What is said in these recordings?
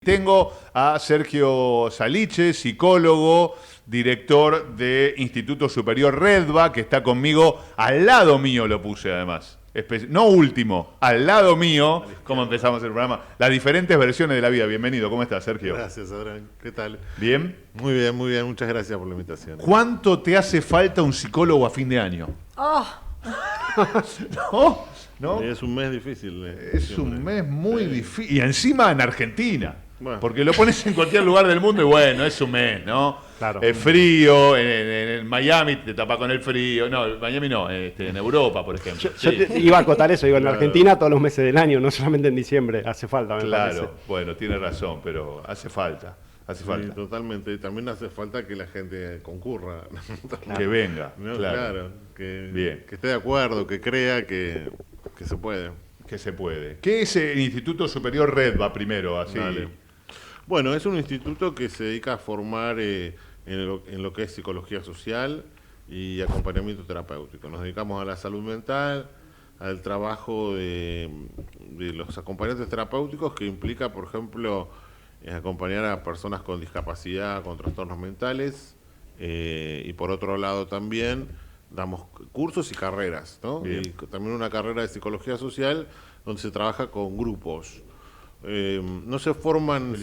tengo a Sergio Saliche, psicólogo, director de Instituto Superior Redba, que está conmigo, al lado mío lo puse además. No último, al lado mío, como empezamos el programa, las diferentes versiones de la vida. Bienvenido, ¿cómo estás, Sergio? Gracias, Abraham. ¿Qué tal? ¿Bien? Muy bien, muy bien. Muchas gracias por la invitación. ¿Cuánto te hace falta un psicólogo a fin de año? Oh. ¿No? ¿No? Es un mes difícil. Es siempre. un mes muy difícil. Y encima en Argentina. Bueno. Porque lo pones en cualquier lugar del mundo y bueno, es un mes, ¿no? Claro. Es frío, en Miami te tapas con el frío. No, en Miami no, en Europa, por ejemplo. Yo iba a acotar eso, digo, en Argentina todos los meses del año, no solamente en diciembre, hace falta, me parece. Claro, bueno, tiene razón, pero hace falta. Hace falta. Sí, totalmente. Y también hace falta que la gente concurra. Que venga, ¿No? claro. Que esté de acuerdo, que crea que se puede. Que se puede. ¿Qué es el Instituto Superior Redba primero? Así. Dale. Bueno, es un instituto que se dedica a formar en lo que es psicología social y acompañamiento terapéutico. Nos dedicamos a la salud mental, al trabajo de los acompañantes terapéuticos, que implica, por ejemplo, acompañar a personas con discapacidad, con trastornos mentales, y por otro lado también damos cursos y carreras, ¿no? Bien. Y también una carrera de psicología social donde se trabaja con grupos. No se forman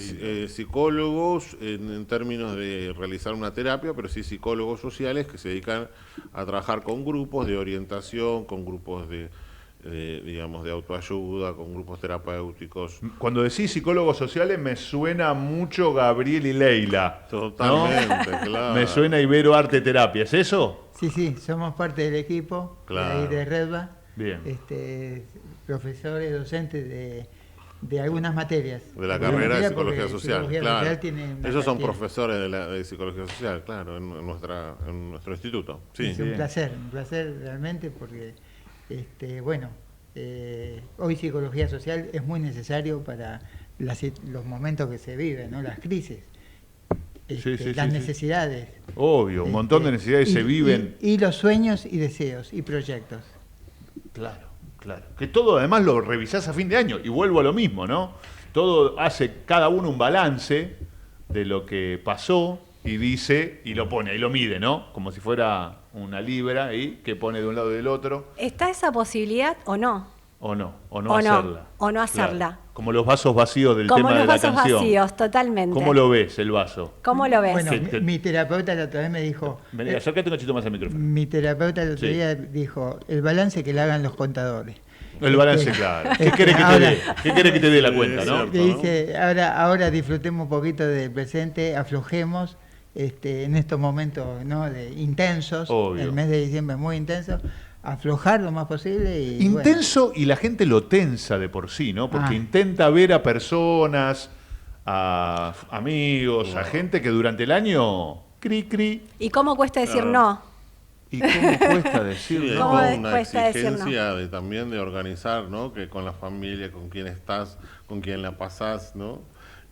psicólogos en términos de realizar una terapia, pero sí psicólogos sociales que se dedican a trabajar con grupos de orientación, con grupos digamos, de autoayuda, con grupos terapéuticos. Cuando decís psicólogos sociales me suena mucho Gabriel y Leila. Totalmente, ¿no? claro. Me suena Ibero Arte Terapia, ¿es eso? Sí, somos parte del equipo Claro. de Redba. Bien. Profesores, docentes de algunas materias. De la Algunas carrera de materias psicología porque social, psicología claro. social tiene Ellos son tiene- profesores de psicología social, claro, en nuestro instituto. Sí. Es un placer realmente porque, hoy psicología social es muy necesario para los momentos que se viven, ¿no? Las crisis, las necesidades. Obvio, un montón de necesidades se viven. Y los sueños y deseos y proyectos. Claro, claro. Que todo además lo revisás a fin de año. Y vuelvo a lo mismo, ¿no? Todo hace cada uno un balance de lo que pasó y dice, y lo pone, y lo mide, ¿no? Como si fuera una libra ahí, que pone de un lado y del otro. ¿Está esa posibilidad o no? O no O no hacerla. Claro. Como los vasos vacíos del Como tema los de la vasos canción. vacíos, totalmente. ¿Cómo lo ves el vaso? ¿Cómo lo ves? Bueno, Sí, mi terapeuta la otra vez me dijo... Vení, acércate un cachito más al micrófono. Mi terapeuta el otro Sí. día dijo, el balance que le hagan los contadores. El balance, claro. ¿Qué querés que te dé? ¿Qué querés que te dé la cuenta, no? Le dice, ahora disfrutemos un poquito del presente, aflojemos en estos momentos, ¿no? intensos. Obvio. El mes de diciembre es muy intenso. Aflojar lo más posible. Y, Intenso, y la gente lo tensa de por sí, ¿no? Porque intenta ver a personas, a amigos, a gente que durante el año cri. ¿Y cómo cuesta decir no? ¿Y cómo cuesta Sí, decirlo? es ¿Cómo toda una cuesta decir no? exigencia también de organizar, ¿no? Que con la familia, con quién estás, con quién la pasás, ¿no?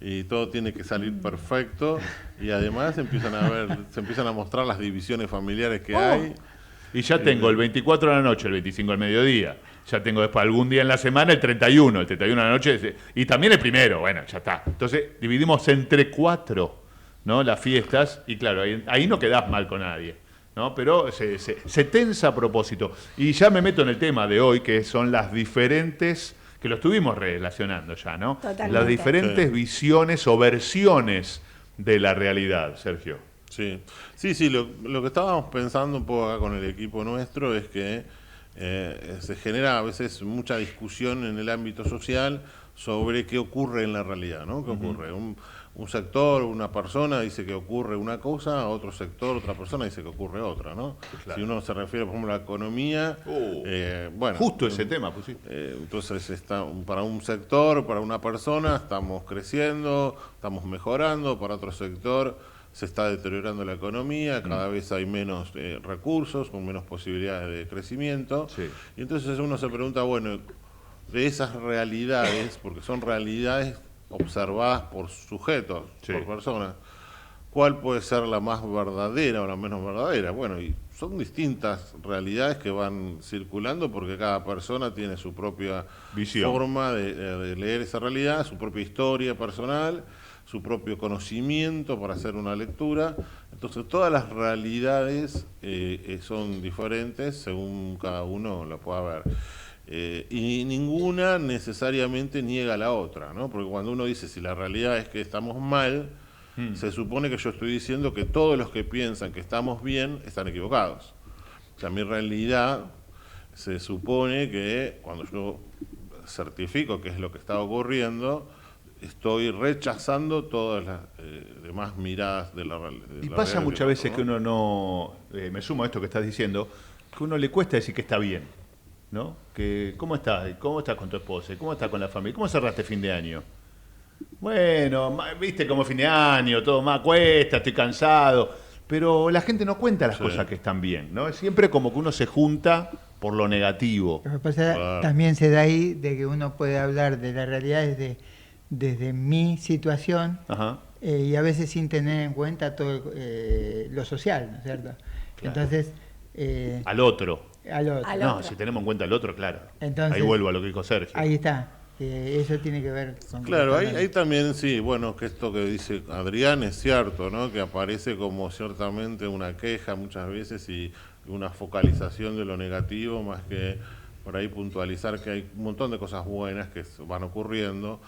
Y todo tiene que salir perfecto y además se empiezan a mostrar las divisiones familiares que hay. Y ya tengo el 24 de la noche, el 25 al mediodía. Ya tengo después algún día en la semana el 31 de la noche. Y también el primero, bueno, ya está. Entonces dividimos entre 4, ¿no? Las fiestas. Y claro, ahí no quedás mal con nadie, ¿no? Pero se tensa a propósito. Y ya me meto en el tema de hoy, que son las diferentes, que lo estuvimos relacionando ya, ¿no? Totalmente. Las diferentes visiones o versiones de la realidad, Sergio. Sí, lo que estábamos pensando un poco acá con el equipo nuestro es que se genera a veces mucha discusión en el ámbito social sobre qué ocurre en la realidad, ¿no? ¿Qué ocurre? Un sector, una persona dice que ocurre una cosa, otro sector, otra persona dice que ocurre otra, ¿no? Claro. Si uno se refiere, por ejemplo, a la economía, bueno... Justo ese tema, pues sí. Entonces, para un sector, para una persona, estamos creciendo, estamos mejorando, para otro sector se está deteriorando la economía, cada vez hay menos recursos, con menos posibilidades de crecimiento. Sí. Y entonces uno se pregunta, bueno, de esas realidades, porque son realidades observadas por sujetos, Sí. por personas, ¿cuál puede ser la más verdadera o la menos verdadera? Bueno, y son distintas realidades que van circulando porque cada persona tiene su propia visión, forma de leer esa realidad, su propia historia personal, su propio conocimiento para hacer una lectura. Entonces todas las realidades son diferentes según cada uno la pueda ver. Y ninguna necesariamente niega a la otra, ¿no? Porque cuando uno dice si la realidad es que estamos mal, se supone que yo estoy diciendo que todos los que piensan que estamos bien están equivocados. O sea, mi realidad se supone que cuando yo certifico qué es lo que está ocurriendo, estoy rechazando todas las demás miradas de la realidad. Y pasa muchas veces que uno no, me sumo a esto que estás diciendo, que uno le cuesta decir que está bien, ¿no? Que, ¿cómo estás? ¿Cómo estás con tu esposa? ¿Cómo estás con la familia? ¿Cómo cerraste fin de año? Bueno, viste como fin de año, todo más cuesta, estoy cansado. Pero la gente no cuenta las cosas que están bien, ¿no? Es siempre como que uno se junta por lo negativo. Lo que pasa también se da ahí de que uno puede hablar de la realidad desde mi situación y a veces sin tener en cuenta todo lo social, ¿no es cierto? Claro. Entonces... al otro. No, si tenemos en cuenta al otro, claro. Entonces, ahí vuelvo a lo que dijo Sergio. Ahí está. Eso tiene que ver con... Claro, ahí también sí, bueno, que esto que dice Adrián es cierto, ¿no? Que aparece como ciertamente una queja muchas veces y una focalización de lo negativo, más que por ahí puntualizar que hay un montón de cosas buenas que van ocurriendo.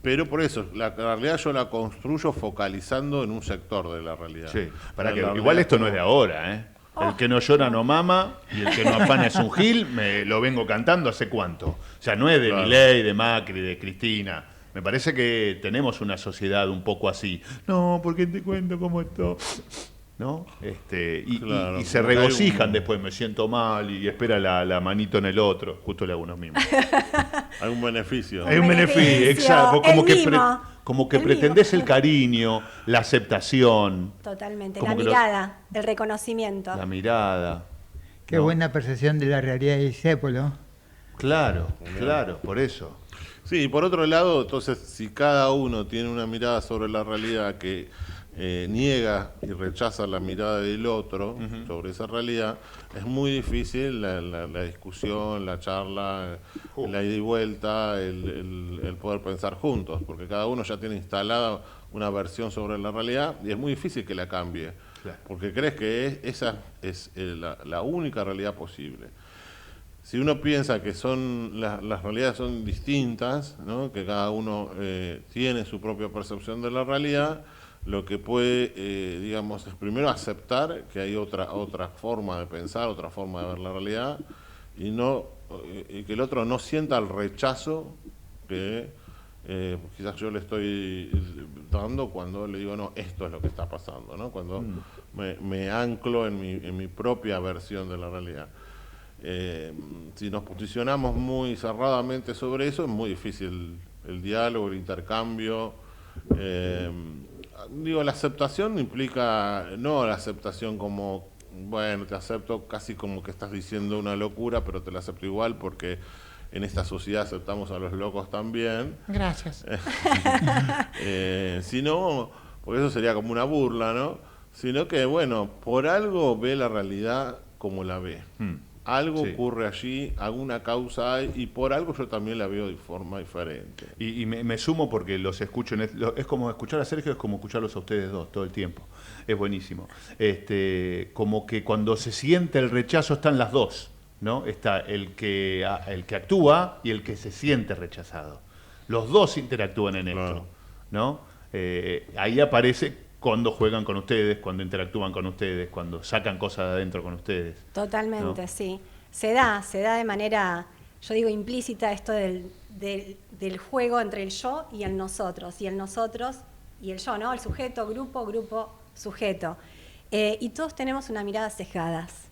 Pero por eso, la realidad yo la construyo focalizando en un sector de la realidad. Sí, para que igual esto no es de ahora, ¿eh? El que no llora no mama y el que no afana es un gil, me lo vengo cantando hace cuánto. O sea, no es de Milei, de Macri, de Cristina. Me parece que tenemos una sociedad un poco así. No, porque te cuento cómo esto... ¿No? Y se regocijan después, me siento mal y espera la manito en el otro. Justo le hago unos mimos. Hay un beneficio. Hay un beneficio, exacto. Como que pretendés el cariño, la aceptación. Totalmente, la mirada, el reconocimiento. La mirada. Qué buena percepción de la realidad de Discépolo. Claro, por eso. Sí, y por otro lado, entonces, si cada uno tiene una mirada sobre la realidad que niega y rechaza la mirada del otro sobre esa realidad, es muy difícil la discusión, la charla, la ida y vuelta, el poder pensar juntos, porque cada uno ya tiene instalada una versión sobre la realidad y es muy difícil que la cambie, porque crees que esa es la única realidad posible. Si uno piensa que las realidades son distintas, ¿no? Que cada uno tiene su propia percepción de la realidad, lo que puede, digamos, es primero aceptar que hay otra forma de pensar, otra forma de ver la realidad, y que el otro no sienta el rechazo que quizás yo le estoy dando cuando le digo, no, esto es lo que está pasando, ¿no? Cuando me anclo en mi propia versión de la realidad. Si nos posicionamos muy cerradamente sobre eso, es muy difícil el diálogo, el intercambio. La aceptación implica, no la aceptación como, bueno, te acepto casi como que estás diciendo una locura, pero te la acepto igual porque en esta sociedad aceptamos a los locos también. Gracias. Sino, porque eso sería como una burla, ¿no? Sino que, bueno, por algo ve la realidad como la ve. Algo ocurre allí, alguna causa hay, y por algo yo también la veo de forma diferente. Y me sumo porque los escucho, es como escuchar a Sergio, es como escucharlos a ustedes dos todo el tiempo. Es buenísimo. Como que cuando se siente el rechazo están las dos, ¿no? Está el que actúa y el que se siente rechazado. Los dos interactúan en esto, ¿no? Ahí aparece cuando juegan con ustedes, cuando interactúan con ustedes, cuando sacan cosas de adentro con ustedes. Totalmente, ¿no? sí. Se da de manera, yo digo, implícita esto del juego entre el yo y el nosotros y el yo, ¿no? El sujeto, grupo, sujeto. Y todos tenemos una mirada sesgadas.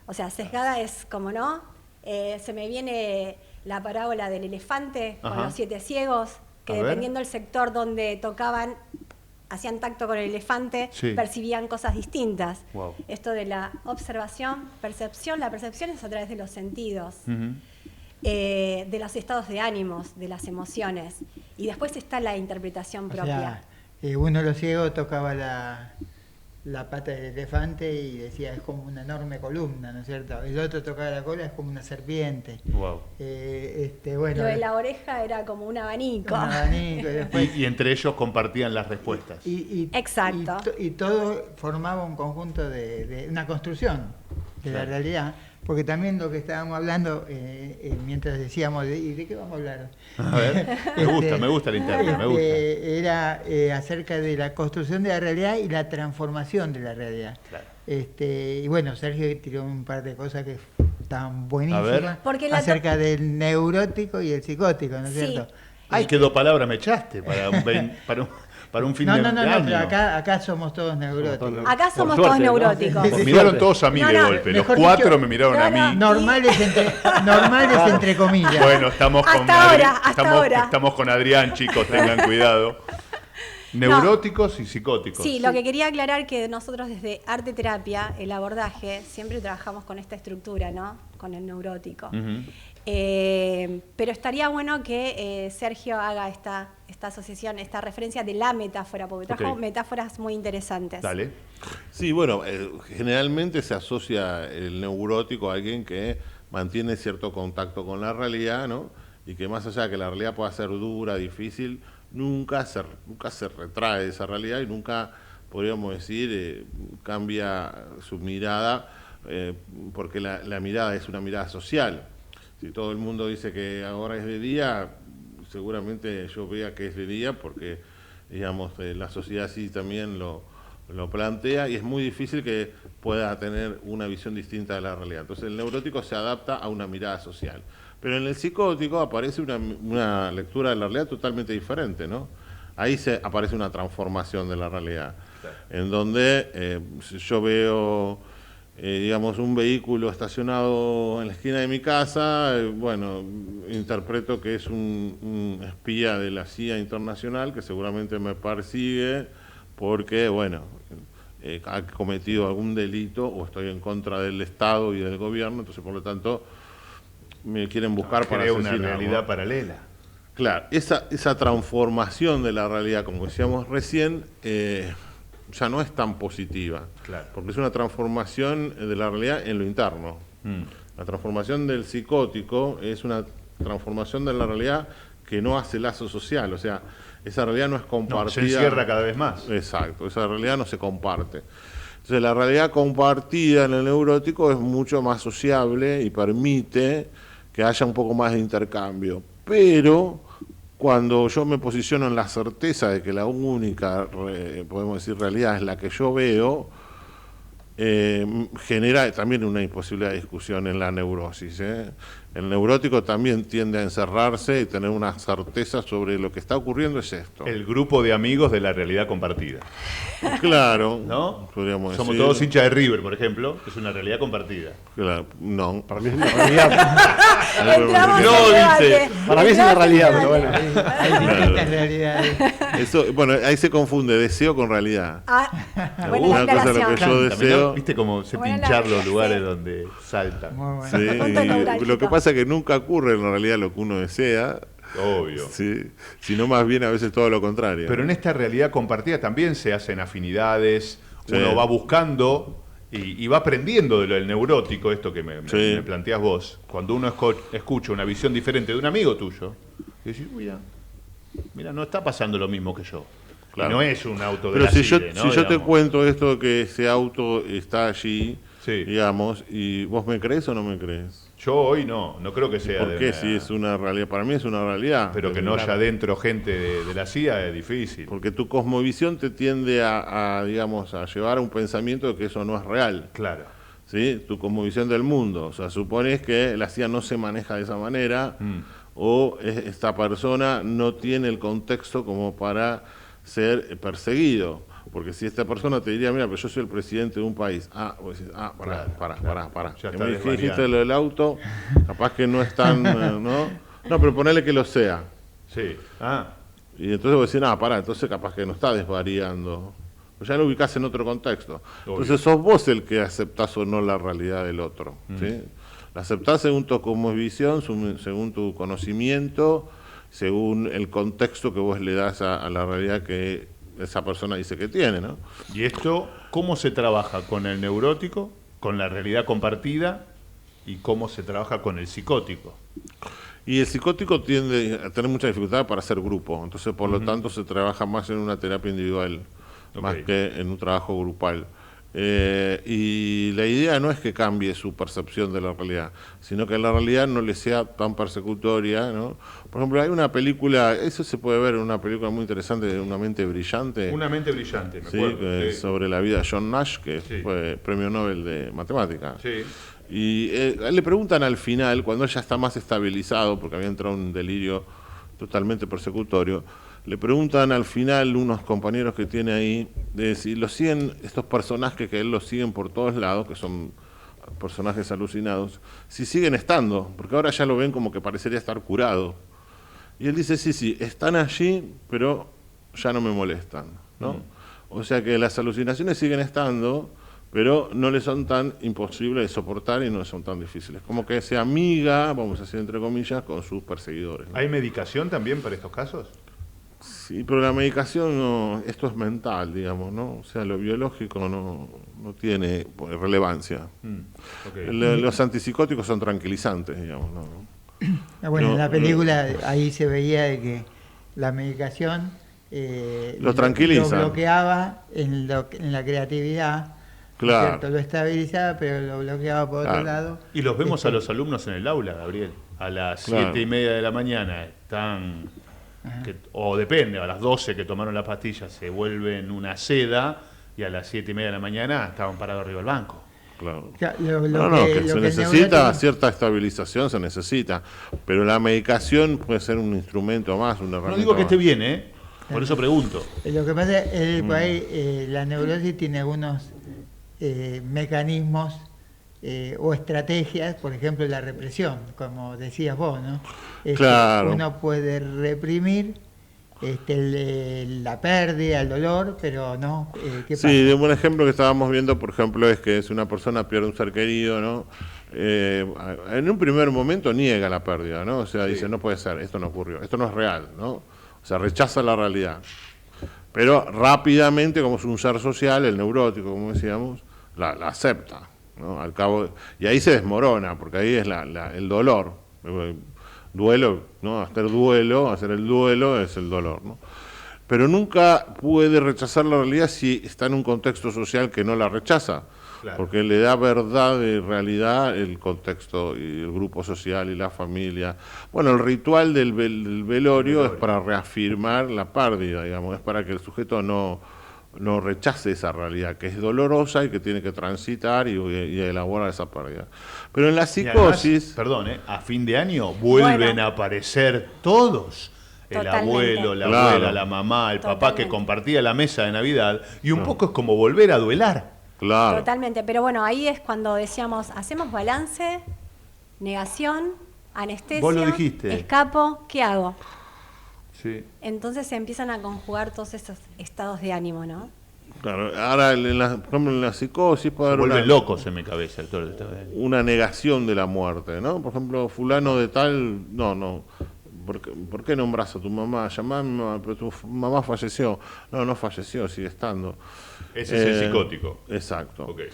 O sea, sesgada es como, ¿no? Se me viene la parábola del elefante con los 7 ciegos, que dependiendo del sector donde tocaban, hacían tacto con el elefante, percibían cosas distintas. Wow. Esto de la observación, percepción, la percepción es a través de los sentidos, de los estados de ánimos, de las emociones. Y después está la interpretación propia. O sea, uno de los ciegos tocaba la pata del elefante y decía, es como una enorme columna, ¿no es cierto? El otro tocaba la cola, es como una serpiente. Wow. Bueno, lo de la oreja era como un abanico. un abanico, y después... Y entre ellos compartían las respuestas. Exacto. Y todo formaba un conjunto de una construcción de la realidad. Porque también lo que estábamos hablando, mientras decíamos, ¿y de qué vamos a hablar? A ver, me gusta la interna, me gusta. Era acerca de la construcción de la realidad y la transformación de la realidad. Claro. Y bueno, Sergio tiró un par de cosas que estaban buenísimas Porque acerca del neurótico y el psicótico, ¿no es Sí. cierto? Ay, qué dos palabras me echaste para un fin de No, año. pero acá somos todos neuróticos. Acá somos Por todos suerte, ¿no? neuróticos. Me miraron todos a mí No, de no, golpe. Los mejor cuatro dicho, me miraron a mí. Normales entre comillas. Bueno, estamos con Hasta ahora. estamos con Adrián, chicos, tengan cuidado. Neuróticos y psicóticos. Sí, lo que quería aclarar que nosotros desde Arte Terapia, el abordaje, siempre trabajamos con esta estructura, ¿no? Con el neurótico. Ujú. Pero estaría bueno que Sergio haga esta asociación, esta referencia de la metáfora, porque trajo Ok. metáforas muy interesantes. Dale. Sí, bueno, generalmente se asocia el neurótico a alguien que mantiene cierto contacto con la realidad, ¿no? Y que más allá de que la realidad pueda ser dura, difícil, nunca se retrae de esa realidad y nunca, podríamos decir, cambia su mirada, porque la mirada es una mirada social. Si todo el mundo dice que ahora es de día, seguramente yo vea que es de día porque, digamos, la sociedad así también lo plantea y es muy difícil que pueda tener una visión distinta de la realidad. Entonces el neurótico se adapta a una mirada social. Pero en el psicótico aparece una lectura de la realidad totalmente diferente, ¿no? Ahí aparece una transformación de la realidad, en donde si yo veo, digamos, un vehículo estacionado en la esquina de mi casa, bueno, interpreto que es un espía de la CIA internacional que seguramente me persigue porque, bueno, ha cometido algún delito o estoy en contra del Estado y del gobierno, entonces por lo tanto me quieren buscar para Crea asesinar, una realidad ¿no? paralela. Claro, esa transformación de la realidad, como decíamos recién, ya no es tan positiva, Claro. porque es una transformación de la realidad en lo interno. La transformación del psicótico es una transformación de la realidad que no hace lazo social, o sea, esa realidad no es compartida. No, se encierra cada vez más. Exacto, esa realidad no se comparte. Entonces la realidad compartida en el neurótico es mucho más sociable y permite que haya un poco más de intercambio. Pero cuando yo me posiciono en la certeza de que la única, podemos decir, realidad es la que yo veo, genera también una imposibilidad de discusión en la neurosis. El neurótico también tiende a encerrarse y tener una certeza sobre lo que está ocurriendo es esto. El grupo de amigos de la realidad compartida. Claro, ¿No? podríamos Somos decir. todos hinchas de River, por ejemplo, que es una realidad compartida. Claro, no. Para mí es una realidad. Entramos No, en debate. dice. Para mí es una realidad, pero bueno. Hay distintas realidades. Eso, bueno, ahí se confunde deseo con realidad. Buena la Una cosa es lo que aclaración. yo También, deseo. ¿no? ¿Viste cómo se Buena pinchar la- los lugares sí. donde saltan? Muy bueno. Sí, Punto y neurálgico. lo que pasa es que nunca ocurre en realidad lo que uno desea, Obvio. ¿sí? Sino más bien a veces todo lo contrario. Pero en esta realidad compartida también se hacen afinidades, Sí. uno va buscando y va aprendiendo de lo del neurótico, esto que me Sí. planteás vos. Cuando uno escucha una visión diferente de un amigo tuyo, y decís, mira, no está pasando lo mismo que yo. Claro. Y no es un auto de Pero la si yo, CIDE, ¿no? si yo te Digamos. cuento esto que ese auto está allí, Sí. digamos, y vos me crees o no me crees. Yo hoy no creo que sea ¿Por de qué? una- Si es una realidad, para mí es una realidad. Pero que no haya dentro gente de la CIA es difícil. Porque tu cosmovisión te tiende digamos, a llevar a un pensamiento de que eso no es real. Claro. ¿Sí? Tu cosmovisión del mundo. O sea, supones que la CIA no se maneja de esa manera o esta persona no tiene el contexto como para ser perseguido. Porque si esta persona te diría, mira, pero yo soy el presidente de un país. Vos decís, pará. Ya Que está me dijiste desvariando. lo del auto, capaz que no es tan, ¿no? No, pero ponele que lo sea. Sí. Y entonces vos decís, pará, entonces capaz que no está desvariando. Pues ya lo ubicás en otro contexto. Obvio. Entonces sos vos el que aceptás o no la realidad del otro. ¿Sí? La aceptás según tu cosmovisión, según tu conocimiento, según el contexto que vos le das a la realidad que esa persona dice que tiene, ¿no? ¿Y esto cómo se trabaja con el neurótico, con la realidad compartida y cómo se trabaja con el psicótico? Y el psicótico tiende a tener mucha dificultad para hacer grupo, entonces por lo tanto se trabaja más en una terapia individual, más que en un trabajo grupal. Y la idea no es que cambie su percepción de la realidad, sino que la realidad no le sea tan persecutoria, ¿no? Por ejemplo, hay una película, eso se puede ver en una película muy interesante de Una mente brillante. Una mente brillante, me Sí, acuerdo. Sí. sobre la vida de John Nash, que Sí. fue premio Nobel de Matemáticas. Sí. Y le preguntan al final, cuando ella está más estabilizado, porque había entrado en un delirio totalmente persecutorio, le preguntan al final unos compañeros que tiene ahí, de si lo siguen, estos personajes que él los siguen por todos lados, que son personajes alucinados, si siguen estando, porque ahora ya lo ven como que parecería estar curado. Y él dice, sí, están allí, pero ya no me molestan, ¿no? O sea que las alucinaciones siguen estando, pero no le son tan imposibles de soportar y no son tan difíciles. Como que se amiga, vamos a decir entre comillas, con sus perseguidores, ¿no? ¿Hay medicación también para estos casos? Sí, pero la medicación, no, esto es mental, digamos, ¿no? O sea, lo biológico no tiene relevancia. Okay. Los antipsicóticos son tranquilizantes, digamos, ¿no? Bueno, No, en la película ahí se veía de que la medicación lo tranquiliza. lo bloqueaba en la creatividad. Claro. ¿Cierto? Lo estabilizaba, pero lo bloqueaba por otro lado. Y los vemos a los alumnos en el aula, Gabriel. A las 7:30 de la mañana están, o depende, a las 12 que tomaron la pastilla se vuelven una seda y a las 7:30 de la mañana estaban parados arriba del banco. Claro. Que se necesita cierta estabilización, se necesita, pero la medicación puede ser un instrumento más, una herramienta. No digo que más. esté bien, por eso pregunto. Lo que pasa es que por ahí la neurosis tiene algunos mecanismos o estrategias, por ejemplo la represión, como decías vos, ¿no? Claro. Uno puede reprimir la pérdida, el dolor, pero no. ¿Qué pasa? Sí, un buen ejemplo que estábamos viendo, por ejemplo, es que si una persona pierde un ser querido, ¿no? En un primer momento niega la pérdida, ¿no? O sea, dice, no puede ser, esto no ocurrió, esto no es real, ¿no? O sea, rechaza la realidad. Pero rápidamente, como es un ser social, el neurótico, como decíamos, la acepta, ¿no? Al cabo, y ahí se desmorona, porque ahí es el dolor. Duelo, ¿no? Hacer el duelo es el dolor, ¿no? Pero nunca puede rechazar la realidad si está en un contexto social que no la rechaza, claro. Porque le da verdad y realidad el contexto y el grupo social y la familia. Bueno, el ritual del velorio es para reafirmar la pérdida, digamos, es para que el sujeto no rechace esa realidad, que es dolorosa y que tiene que transitar y elaborar esa pérdida. Pero en la psicosis... Además, perdón, a fin de año vuelven a aparecer todos. El Totalmente. abuelo, la Claro. abuela, la mamá, el papá que Totalmente. compartía la mesa de Navidad. Y un poco es como volver a duelar. Claro. Totalmente, pero bueno, ahí es cuando decíamos, hacemos balance, negación, anestesia, Vos lo dijiste. escapo, ¿qué hago? Sí. Entonces se empiezan a conjugar todos esos estados de ánimo, ¿no? Claro, ahora por ejemplo en la psicosis puede haber Vuelven locos en mi cabeza el todo esto. una negación de la muerte, ¿no? Por ejemplo, fulano de tal, no. ¿Por qué nombras a tu mamá? Llamá a mi mamá, pero tu mamá falleció. No falleció, sigue estando. Ese es el psicótico. Exacto. Okay.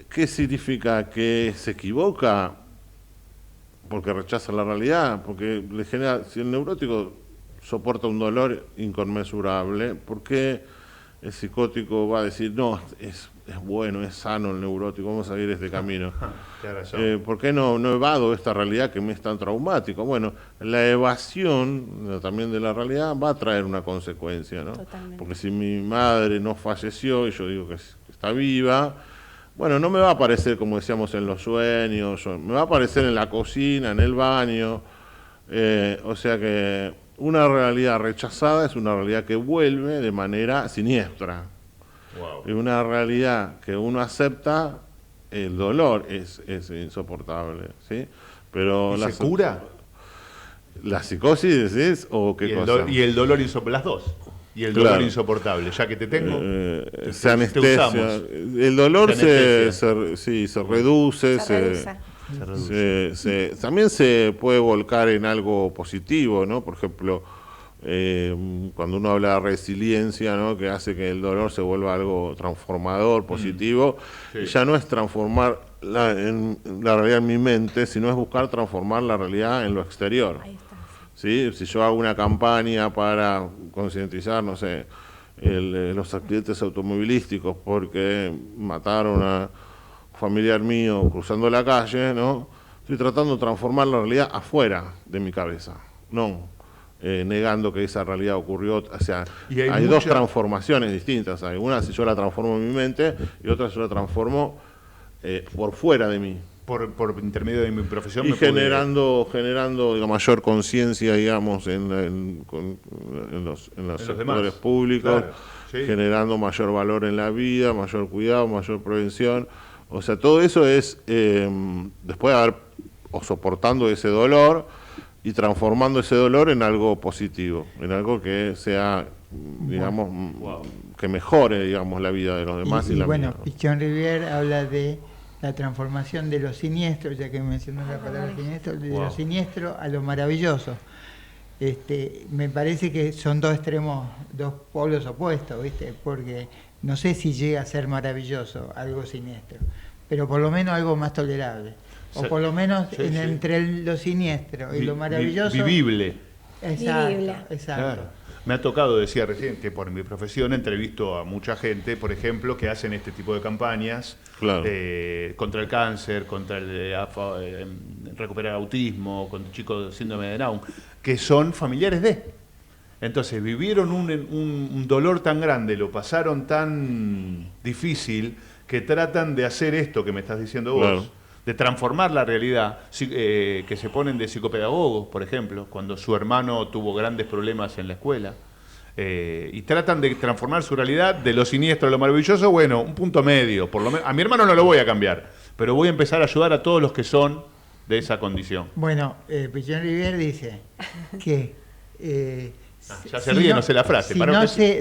¿Qué significa? ¿Que se equivoca porque rechaza la realidad? Porque le genera, si el neurótico soporta un dolor inconmensurable, ¿por qué el psicótico va a decir, no, es bueno, es sano el neurótico, vamos a ir este camino? ¿Por qué no evado esta realidad que me es tan traumática? Bueno, la evasión también de la realidad va a traer una consecuencia, ¿no? Totalmente. Porque si mi madre no falleció y yo digo que está viva, bueno, no me va a aparecer, como decíamos, en los sueños, me va a aparecer en la cocina, en el baño, o sea que una realidad rechazada es una realidad que vuelve de manera siniestra. Wow. Y una realidad que uno acepta, el dolor es insoportable, ¿sí? Pero ¿Y se cura? ¿La psicosis decís o qué cosa? Y el dolor insoportable, las dos. Y el dolor insoportable, ya que te tengo, se anestesia. El dolor se reduce, también se puede volcar en algo positivo, ¿no? Por ejemplo, cuando uno habla de resiliencia, ¿no? Que hace que el dolor se vuelva algo transformador, positivo, Sí. ya no es transformar la realidad en mi mente, sino es buscar transformar la realidad en lo exterior. Ahí está. ¿Sí? Si yo hago una campaña para concientizar, no sé, los accidentes automovilísticos porque mataron a un familiar mío cruzando la calle, ¿no? Estoy tratando de transformar la realidad afuera de mi cabeza, no negando que esa realidad ocurrió. O sea, Y hay dos transformaciones distintas. Hay una si yo la transformo en mi mente y otra si yo la transformo por fuera de mí. Por intermedio de mi profesión Y me pude- generando digo, mayor conciencia, digamos, en los los sectores demás. públicos, Claro, sí. generando mayor valor en la vida, mayor cuidado, mayor prevención. O sea, todo eso es, después de haber, o soportando ese dolor y transformando ese dolor en algo positivo, en algo que sea, digamos, que mejore, digamos, la vida de los demás y la bueno, mía. Pichón Rivière habla de la transformación de lo siniestro, ya que mencionó la palabra siniestro, de lo siniestro a lo maravilloso. Me parece que son dos extremos, dos polos opuestos, ¿viste? Porque no sé si llega a ser maravilloso algo siniestro, pero por lo menos algo más tolerable. O por lo menos Sí, sí. entre lo siniestro y lo maravilloso. Vivible. Exacto, Vivible. exacto. Claro. Me ha tocado, decía recién, que por mi profesión entrevisto a mucha gente, por ejemplo, que hacen este tipo de campañas Claro. contra el cáncer, contra recuperar autismo, con chicos de síndrome de Down, que son familiares de. Entonces vivieron un dolor tan grande, lo pasaron tan difícil, que tratan de hacer esto que me estás diciendo vos. Claro. De transformar la realidad, que se ponen de psicopedagogos, por ejemplo, cuando su hermano tuvo grandes problemas en la escuela, y tratan de transformar su realidad de lo siniestro a lo maravilloso, bueno, un punto medio, por lo menos. A mi hermano no lo voy a cambiar, pero voy a empezar a ayudar a todos los que son de esa condición. Bueno, Pichón Rivière dice que ya se ríe, no sé la frase.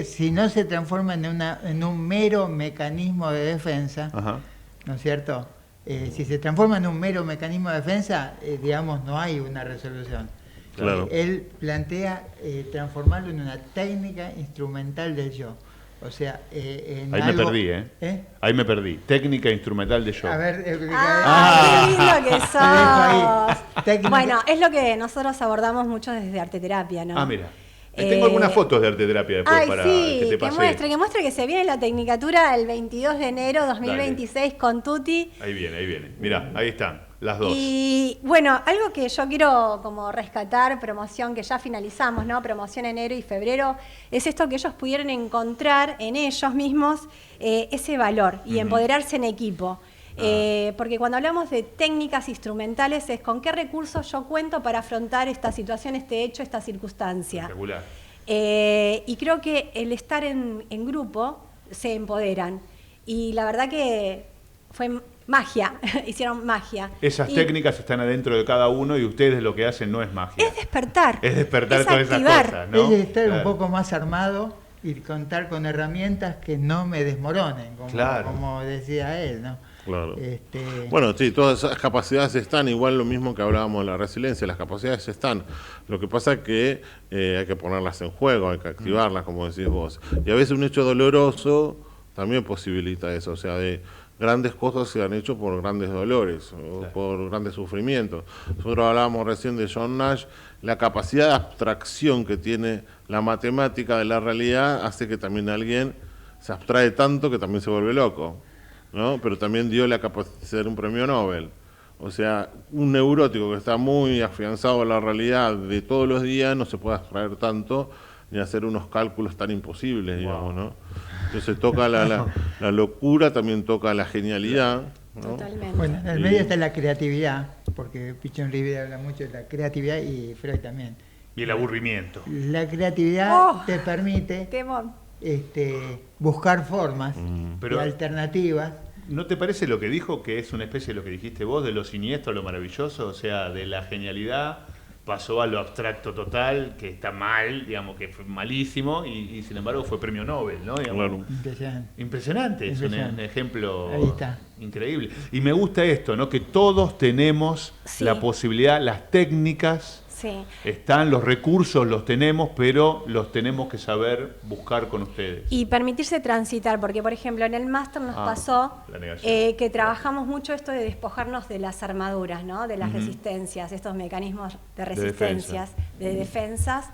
Si no se transforma en un mero mecanismo de defensa, Ajá. ¿no es cierto? Si se transforma en un mero mecanismo de defensa, digamos, no hay una resolución. Claro. Él plantea transformarlo en una técnica instrumental del yo. O sea, en Ahí algo, me perdí, Ahí me perdí. Técnica instrumental de yo. A ver, ¡Qué lindo que sos! Técnica. Bueno, es lo que nosotros abordamos mucho desde Arteterapia, ¿no? Mira. Tengo algunas fotos de arteterapia después Ay, para sí, que te pase. que muestre que se viene la tecnicatura el 22 de enero 2026 con Tuti. Ahí viene. Mirá, ahí están, las dos. Y bueno, algo que yo quiero como rescatar, promoción que ya finalizamos, ¿no? Promoción enero y febrero, es esto que ellos pudieron encontrar en ellos mismos ese valor y empoderarse en equipo. Porque cuando hablamos de técnicas instrumentales es con qué recursos yo cuento para afrontar esta situación, este hecho, esta circunstancia. Regular. Y creo que el estar en grupo se empoderan. Y la verdad que fue magia, hicieron magia. Esas técnicas están adentro de cada uno y ustedes lo que hacen no es magia. Es despertar. Es despertar es todas esas activar. cosas, ¿no? Es estar Claro. un poco más armado y contar con herramientas que no me desmoronen, como decía él, ¿no? Claro. Bueno, sí, todas esas capacidades están, igual lo mismo que hablábamos de la resiliencia, las capacidades están. Lo que pasa es que hay que ponerlas en juego, hay que activarlas, como decís vos. Y a veces un hecho doloroso también posibilita eso, o sea, de grandes cosas se han hecho por grandes dolores, o por grandes sufrimientos. Nosotros hablábamos recién de John Nash, la capacidad de abstracción que tiene la matemática de la realidad hace que también alguien se abstrae tanto que también se vuelve loco, ¿no? Pero también dio la capacidad de ser un premio Nobel. O sea, un neurótico que está muy afianzado a la realidad de todos los días no se puede abstraer tanto ni hacer unos cálculos tan imposibles, digamos, ¿no? Entonces toca la locura, también toca la genialidad, ¿no? Totalmente. Bueno, en el medio está la creatividad, porque Pichón Rivière habla mucho de la creatividad y Freud también. Y el aburrimiento. La creatividad te permite Temón. buscar formas Pero- y alternativas. ¿No te parece lo que dijo, que es una especie de lo que dijiste vos, de lo siniestro a lo maravilloso? O sea, de la genialidad pasó a lo abstracto total, que está mal, digamos, que fue malísimo, y sin embargo fue premio Nobel, ¿no? Digamos, Claro. Impresionante. Impresionante, es un Impresionante. ejemplo Ahí está. increíble. Y me gusta esto, ¿no? Que todos tenemos Sí. la posibilidad, las técnicas Sí. Están los recursos, los tenemos, pero los tenemos que saber buscar con ustedes. Y permitirse transitar, porque por ejemplo en el máster nos pasó que trabajamos mucho esto de despojarnos de las armaduras, ¿no? De las resistencias, estos mecanismos de resistencias, de defensas.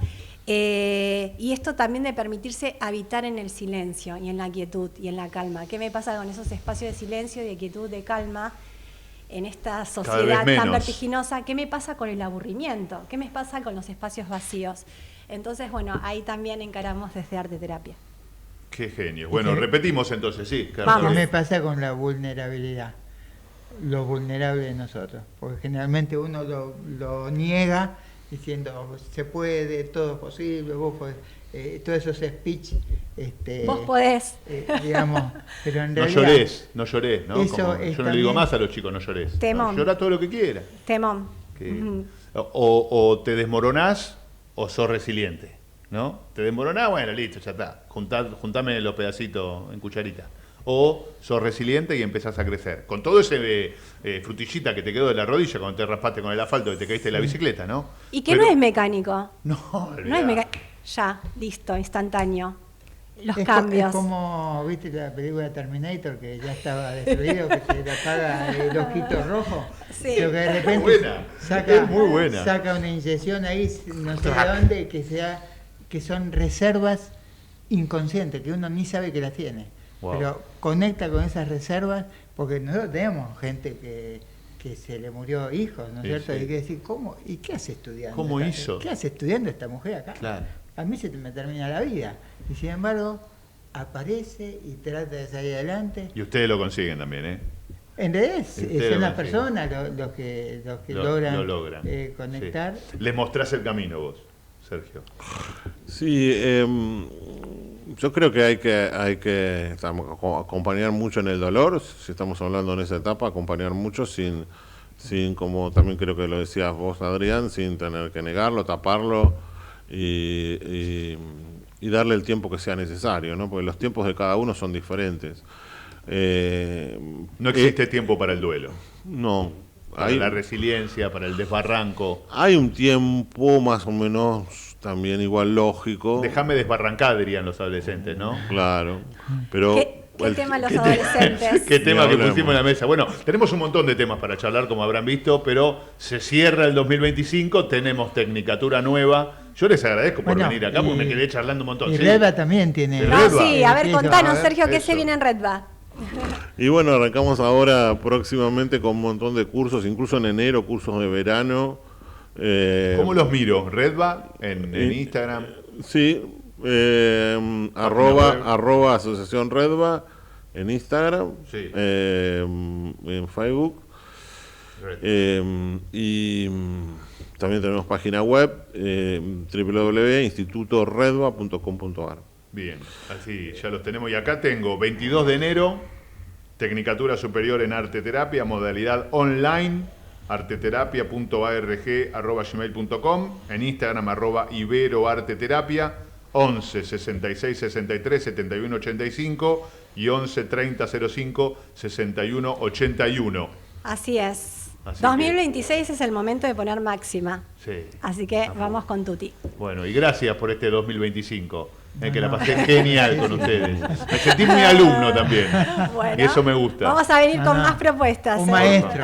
Y esto también de permitirse habitar en el silencio y en la quietud y en la calma. ¿Qué me pasa con esos espacios de silencio, de quietud, de calma en esta sociedad tan vertiginosa? ¿Qué me pasa con el aburrimiento? ¿Qué me pasa con los espacios vacíos? Entonces, bueno, ahí también encaramos desde Arte Terapia. Qué genio. Bueno, repetimos entonces, sí. ¿Qué me pasa con la vulnerabilidad? Lo vulnerable de nosotros. Porque generalmente uno lo niega diciendo, se puede, todo es posible, vos podés, todos esos speech, vos podés, digamos, pero en realidad no llores, ¿no? Eso yo no le digo más a los chicos, no llores. Temón. Llorá todo lo que quieras. Temón. O te desmoronás o sos resiliente, ¿no? Te desmoronás, bueno, listo, ya está. Juntame los pedacitos en cucharita. O sos resiliente y empezás a crecer. Con todo ese frutillita que te quedó de la rodilla cuando te raspaste con el asfalto y te caíste de la bicicleta, ¿no? Y que no es mecánico. No es mecánico. Ya, listo, instantáneo. Los cambios. Es como, ¿viste la película Terminator que ya estaba destruido, que se le apaga el ojito rojo? Sí. Pero que de repente muy buena. saca una inyección ahí, no sé de dónde, que son reservas inconscientes, que uno ni sabe que las tiene. Wow. Pero conecta con esas reservas, porque nosotros tenemos gente que se le murió hijos, ¿no es cierto? Sí. Y hay que decir, ¿cómo? ¿Y qué hace estudiando? ¿Cómo hizo? ¿Qué hace estudiando esta mujer acá? Claro. A mí se me termina la vida. Y sin embargo, aparece y trata de salir adelante. Y ustedes lo consiguen también, ¿eh? En realidad son las personas los que logran conectar. Sí. Les mostrás el camino vos, Sergio. Sí, yo creo que hay que acompañar mucho en el dolor, si estamos hablando en esa etapa, acompañar mucho sin como también creo que lo decías vos, Adrián, sin tener que negarlo, taparlo y darle el tiempo que sea necesario, ¿no? Porque los tiempos de cada uno son diferentes. No existe tiempo para el duelo. No. Para la resiliencia, para el desbarranco. Hay un tiempo más o menos también igual lógico. Déjame desbarrancar, dirían los adolescentes, ¿no? Claro. Pero ¿Qué tema los adolescentes? ¿Qué tema que pusimos en la mesa? Bueno, tenemos un montón de temas para charlar, como habrán visto, pero se cierra el 2025, tenemos Tecnicatura nueva. Yo les agradezco por venir acá, porque me quedé charlando un montón. Y Redva también tiene. No, sí, a ver, contanos, Sergio, ¿qué se viene en Redva? Y bueno, arrancamos ahora próximamente con un montón de cursos, incluso en enero, cursos de verano. ¿Cómo los miro? ¿Redva? ¿En Instagram? Sí, arroba Asociación Redva en Instagram, sí. En Facebook. Y también tenemos página web, www.institutoredva.com.ar. Bien, así ya los tenemos. Y acá tengo 22 de enero, Tecnicatura Superior en Arte Terapia, modalidad online, arteterapia.arg@gmail.com, en Instagram @iberoarteterapia, 11 66 63 71 85 y 11 30 05 61 81. Así es. 2026 es el momento de poner máxima. Sí. Así que vamos con tutti. Bueno, y gracias por este 2025. Que la pasé genial con ustedes. Me sentí muy alumno también. Bueno, y eso me gusta. Vamos a venir con más propuestas. Un maestro.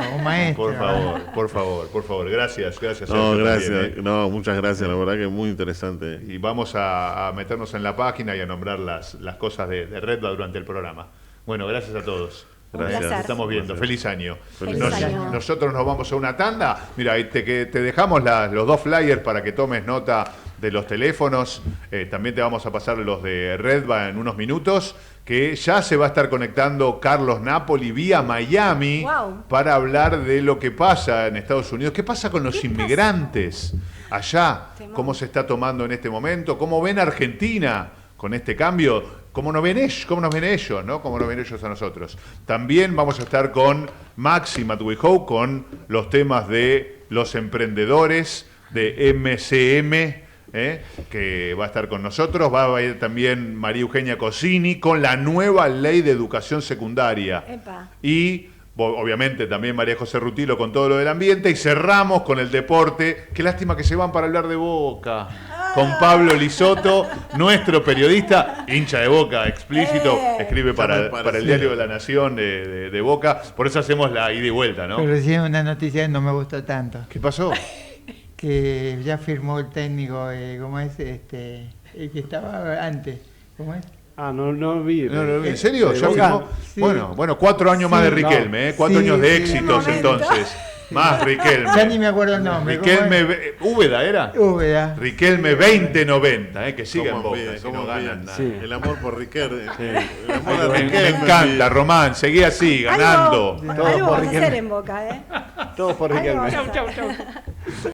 Por favor. Gracias. No, gracias. También, No, muchas gracias. La verdad que es muy interesante. Y vamos a meternos en la página y a nombrar las cosas de Redva durante el programa. Bueno, gracias a todos. Gracias. Nos estamos viendo. Feliz año. Feliz año. Nosotros nos vamos a una tanda. Mira, te dejamos los dos flyers para que tomes nota de los teléfonos. También te vamos a pasar los de Redva en unos minutos, que ya se va a estar conectando Carlos Napoli vía Miami para hablar de lo que pasa en Estados Unidos. ¿Qué pasa con los inmigrantes allá? ¿Cómo se está tomando en este momento? ¿Cómo ven Argentina con este cambio? ¿Cómo nos ven ellos? ¿Cómo nos ven ellos, no? ¿Cómo nos ven ellos a nosotros? También vamos a estar con Maxi Matwihow, con los temas de los emprendedores de MCM, que va a estar con nosotros. Va a ir también María Eugenia Cosini con la nueva ley de educación secundaria. Epa. Y obviamente también María José Rutilo con todo lo del ambiente, y cerramos con el deporte. Qué lástima que se van para hablar de Boca. Con Pablo Lisoto, nuestro periodista, hincha de Boca, explícito, escribe para el Diario de la Nación de Boca. Por eso hacemos la ida y vuelta, ¿no? Pero recién una noticia que no me gustó tanto. ¿Qué pasó? Que ya firmó el técnico, ¿cómo es? El que estaba antes, ¿cómo es? No vi. ¿En serio? ¿Ya Boca? firmó? Sí. Bueno, 4 años más de Riquelme, 4 años de sí. éxitos entonces. Más Riquelme. Ya ni me acuerdo el nombre. Riquelme, Úbeda era. Úbeda. Riquelme 2090, que siga en ¿Cómo Boca, olvida, si cómo no ganan olvida? nada. Sí. El amor por Riquelme. El amor a Me Riquelme. encanta, Román, seguí así, ganando. Algo Todo por vas a Riquelme. hacer en Boca, ¿eh? Todos por Algo Riquelme. vas a hacer.